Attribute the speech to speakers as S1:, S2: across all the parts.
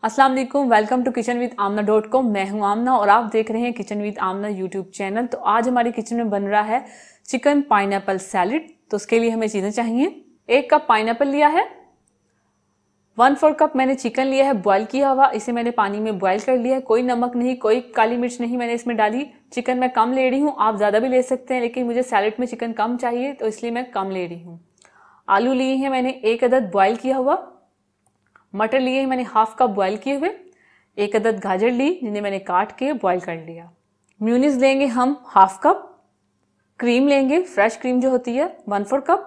S1: अस्सलाम वालेकुम, welcome to kitchen with आमना.com। मैं हूं आमना और आप देख रहे हैं kitchen with Aamna YouTube channel. तो आज हमारी किचन में बन रहा है चिकन पाइनएप्पल सैलेड। तो उसके लिए हमें चीज़ें चाहिए। 1 कप पाइनएप्पल लिया है, 1/4 कप मैंने चिकन लिया है बॉयल किया हुआ, इसे मैंने पानी में बॉयल कर लिया है। कोई नमक नहीं, कोई काली मिर्च नहीं मैंने इसमें डाली। चिकन मैं कम ले रही हूँ, आप ज़्यादा भी ले सकते हैं, लेकिन मुझे सैलेड में चिकन कम चाहिए तो इसलिए मैं कम ले रही हूँ। आलू लिए हैं मैंने 1 अदद बॉयल किया हुआ। मटर लिए हैं मैंने 1/2 कप बॉयल किए हुए। 1 अदद गाजर ली जिन्हें मैंने काट के बॉयल कर लिया। म्यूनीस लेंगे हम 1/2 कप। क्रीम लेंगे, फ्रेश क्रीम जो होती है 1/4 कप।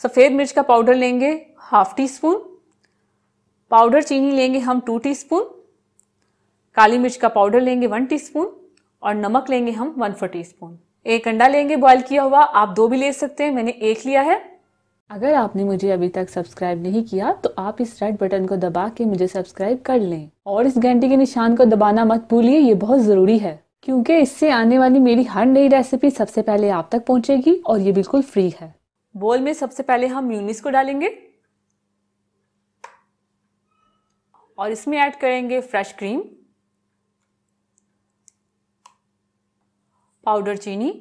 S1: सफ़ेद मिर्च का पाउडर लेंगे 1/2 टीस्पून। पाउडर चीनी लेंगे हम 2 टीस्पून। काली मिर्च का पाउडर लेंगे 1 टीस्पून और नमक लेंगे हम 1/4 टीस्पून। 1 अंडा लेंगे बॉयल किया हुआ, आप 2 भी ले सकते हैं, मैंने 1 लिया है। अगर आपने मुझे अभी तक सब्सक्राइब नहीं किया तो आप इस रेड बटन को दबा के मुझे सब्सक्राइब कर लें और इस घंटी के निशान को दबाना मत भूलिए, ये बहुत ज़रूरी है क्योंकि इससे आने वाली मेरी हर नई रेसिपी सबसे पहले आप तक पहुंचेगी और ये बिल्कुल फ्री है। बोल में सबसे पहले हम म्यूनीस को डालेंगे और इसमें ऐड करेंगे फ्रेश क्रीम, पाउडर चीनी,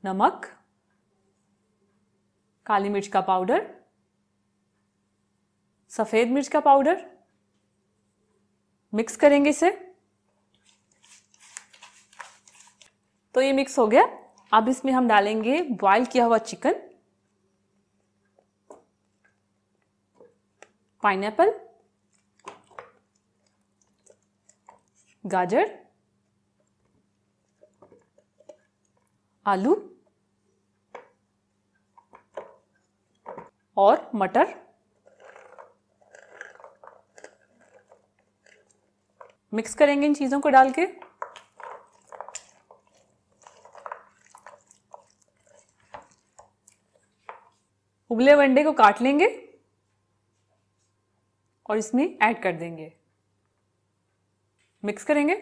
S1: नमक, काली मिर्च का पाउडर, सफ़ेद मिर्च का पाउडर। मिक्स करेंगे इसे। तो ये मिक्स हो गया। अब इसमें हम डालेंगे बॉयल किया हुआ चिकन, पाइनएप्पल, गाजर, आलू और मटर। मिक्स करेंगे इन चीज़ों को डाल के। उबले हुए अंडे को काट लेंगे और इसमें ऐड कर देंगे। मिक्स करेंगे।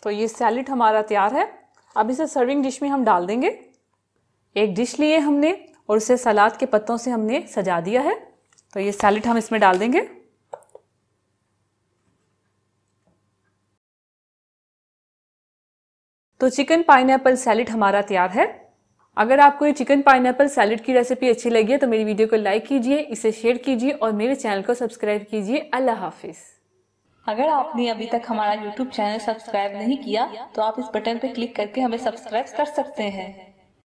S1: तो ये सैलेड हमारा तैयार है। अब इसे सर्विंग डिश में हम डाल देंगे। एक डिश लिए हमने और उसे सलाद के पत्तों से हमने सजा दिया है। तो ये सैलेड हम इसमें डाल देंगे। तो चिकन पाइनएप्पल सैलेड हमारा तैयार है। अगर आपको ये चिकन पाइनएप्पल सैलेड की रेसिपी अच्छी लगी है तो मेरी वीडियो को लाइक कीजिए, इसे शेयर कीजिए और मेरे चैनल को सब्सक्राइब कीजिए। अल्लाह हाफिज।
S2: अगर आपने अभी तक हमारा YouTube चैनल सब्सक्राइब नहीं किया तो आप इस बटन पर क्लिक करके हमें सब्सक्राइब कर सकते हैं।